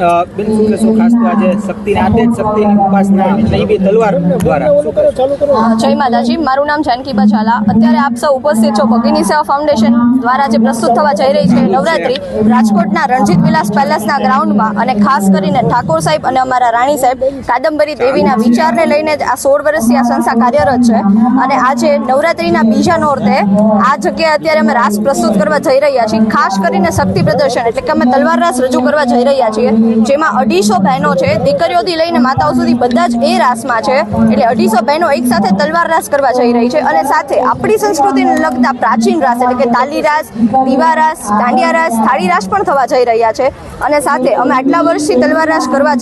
બેન શું કહેશો ખાસ તો આજે શક્તિના આદે શક્તિની ઉપાસના એટલે એ બી તલવાર દ્વારા? જય માતાજી, મારું નામ જાનકી બજાલા. અત્યારે આપ સૌ ઉપસ્થિત છો ભગીની સેવા ફાઉન્ડેશન દ્વારા જે પ્રસ્તુત થવા જઈ રહી છે નવરાત્રી રાજકોટના રણજીત વિલાસ પેલેસના ગ્રાઉન્ડમાં, અને ખાસ કરીને ઠાકોર સાહેબ અને અમારા રાણી સાહેબ કાદંબરી દેવીના વિચારને લઈને આ 16 વર્ષથી આ સંસ્થા કાર્યરત છે. અને આજે નવરાત્રીના બીજા નોરતે આ જગ્યાએ અત્યારે અમે રાસ પ્રસ્તુત કરવા જઈ રહ્યા છીએ. ખાસ કરીને શક્તિ પ્રદર્શન એટલે કે અમે તલવાર રાસ રજૂ કરવા જઈ રહ્યા છીએ, જેમાં 250 બહેનો છે, દીકરીઓથી લઈને માતાઓ સુધી બધા જ એ રાસમાં છે. એટલે 250 બહેનો એક સાથે તલવાર રાસ કરવા જઈ રહી છે. અને સાથે આપણી સંસ્કૃતિને લગતા પ્રાચીન રાસ એટલે કે તાલી રાસ, દીવા રાસ, દાંડિયા રાસ, થાળી રાસ પણ થવા જઈ રહ્યા છે. અને સાથે અમે આટલા વર્ષથી તલવાર રાસ કરવા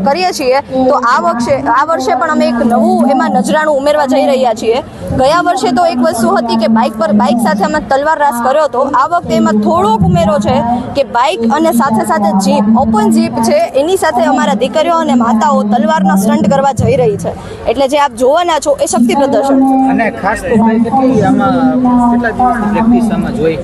કરીએ છીએ, તો આ વર્ષે પણ અમે એક નવું એમાં નજરાણું ઉમેરવા જઈ રહ્યા છીએ. ગયા વર્ષે તો એક વસ્તુ હતી કે બાઇક સાથે અમે તલવાર રાસ કર્યો હતો. આ વખતે એમાં થોડોક ઉમેરો છે કે બાઇક અને સાથે જીપ, ઓપન જીપ છે, એની સાથે અમારા દીકરીઓ અને માતાઓ તલવારના સ્ટન્ટ કરવા જઈ રહી છે. એટલે જે આપ જોવાના છો એ શક્તિ પ્રદર્શન. અને ખાસ તો કેટલી આમાં કેટલા દિવસની પ્રેક્ટિસ આમાં જોઈ?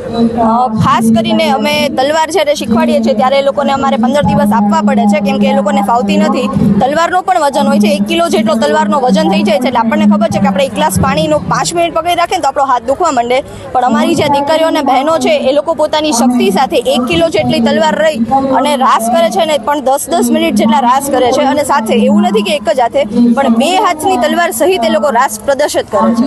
ખાસ કરીને અમે તલવાર જ્યારે શીખવાડીએ છીએ ત્યારે એ લોકોને અમારે 15 દિવસ આપવા પડે છે, કેમ કે એ લોકોને ફાવતી નથી. તલવારનો પણ વજન હોય છે, 1 કિલો જેટલો તલવારનો વજન થઈ જાય છે. એટલે આપણને ખબર છે કે આપણે 1 ગ્લાસ પાણીનો 5 મિનિટ પકડી રાખીએ તો આપણો હાથ દુખવા માંડે. પણ અમારી જે દીકરીઓ અને બહેનો છે એ લોકો પોતાની શક્તિ સાથે 1 કિલો જેટલી તલવાર રહી અને રાસ કરે છે ને, પણ 10-10 મિનિટ જેટલા રાસ કરે છે. અને સાથે એવું નથી કે એક જ હાથે, પણ 2 હાથની તલવાર સહિત એ લોકો રાસ પ્રદર્શિત કરે છે.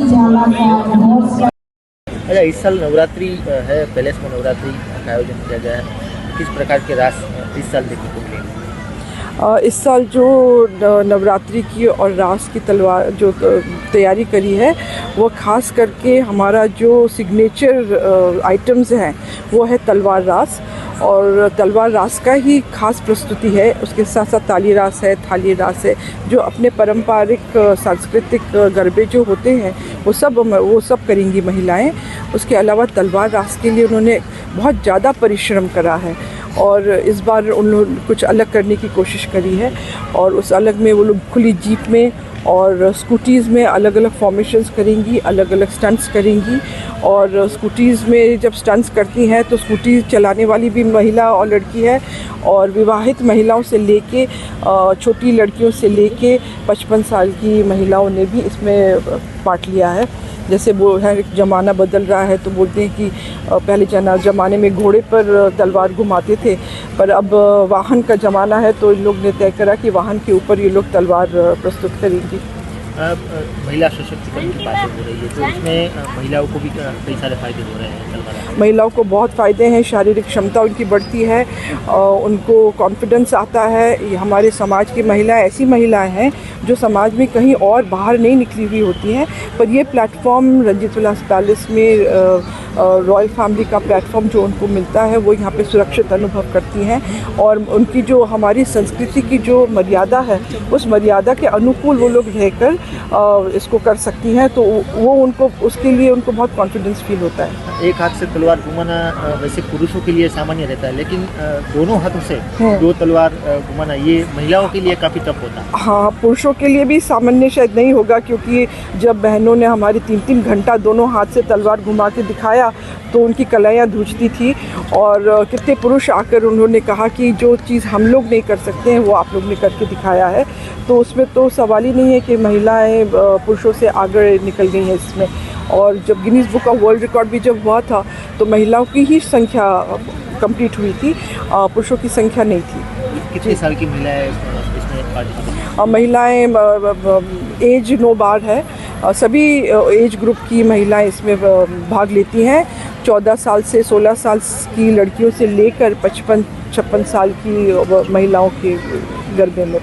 अच्छा, इस साल नवरात्रि है, पैलेस में नवरात्रि का आयोजन किया गया है. किस प्रकार के रास इस साल देखने को मिलेंगे? इस साल जो नवरात्रि की और रास की तलवार जो तैयारी करी है, वो खास करके हमारा जो सिग्नेचर आइटम्स हैं वो है तलवार रास. और तलवार रास का ही खास प्रस्तुति है. उसके साथ साथ ताली रास है, थाली रास है, जो अपने पारंपरिक सांस्कृतिक गरबे जो होते हैं वो सब करेंगी महिलाएं. उसके अलावा तलवार रास के लिए उन्होंने बहुत ज़्यादा परिश्रम करा है और इस बार उन्होंने कुछ अलग करने की कोशिश करी है. और उस अलग में वो लोग खुली जीप में और स्कूटीज़ में अलग अलग फॉर्मेशंस करेंगी, अलग अलग स्टंट्स करेंगी. और स्कूटीज़ में जब स्टंट्स करती हैं तो स्कूटी चलाने वाली भी महिला और लड़की है, और विवाहित महिलाओं से लेके छोटी लड़कियों से लेके 55 साल की महिलाओं ने भी इसमें पार्ट लिया है. जैसे वो है ज़माना बदल रहा है तो बोलते हैं कि पहले ज़माने में घोड़े पर तलवार घुमाते थे, पर अब वाहन का ज़माना है तो इन लोग ने तय करा कि वाहन के ऊपर ये लोग तलवार प्रस्तुत करेंगी. महिला सशक्तिकरण की बात हो रही है, तो इसमें महिलाओं को भी कई सारे फ़ायदे हो रहे हैं. महिलाओं को बहुत फ़ायदे हैं. शारीरिक क्षमता उनकी बढ़ती है, उनको कॉन्फिडेंस आता है. हमारे समाज की महिलाएं ऐसी महिलाएं हैं जो समाज में कहीं और बाहर नहीं निकली हुई होती हैं, पर ये प्लेटफॉर्म रंजीत विलास पैलेस में रॉयल फैमिली का प्लेटफॉर्म जो उनको मिलता है वो यहाँ पे सुरक्षित अनुभव करती हैं. और उनकी जो हमारी संस्कृति की जो मर्यादा है उस मर्यादा के अनुकूल वो लोग रहकर इसको कर सकती हैं. तो वो उनको उसके लिए उनको बहुत कॉन्फिडेंस फील होता है. एक हाथ से तलवार घुमाना वैसे पुरुषों के लिए सामान्य रहता है, लेकिन दोनों हाथों से 2 तलवार घुमाना ये महिलाओं के लिए काफ़ी टफ होता है. हाँ, पुरुषों के लिए भी सामान्य शायद नहीं होगा, क्योंकि जब बहनों ने हमारी 3-3 घंटा दोनों हाथ से तलवार घुमा के दिखाया तो उनकी कलाइयाँ धूजती थी. और कितने पुरुष आकर उन्होंने कहा कि जो चीज़ हम लोग नहीं कर सकते हैं वो आप लोग ने करके दिखाया है. तो उसमें तो सवाल ही नहीं है कि महिलाएं पुरुषों से आगे निकल गई हैं इसमें. और जब Guinness book of world record भी जब हुआ था तो महिलाओं की ही संख्या कंप्लीट हुई थी, पुरुषों की संख्या नहीं थी. कितने साल की महिलाएं इसमें पार्टिसिपेट? महिलाएं एज नो बार है, सभी एज ग्रुप की महिलाएं इसमें भाग लेती हैं. 14 साल से 16 साल की लड़कियों से लेकर 55-56 साल की महिलाओं के गरबे में.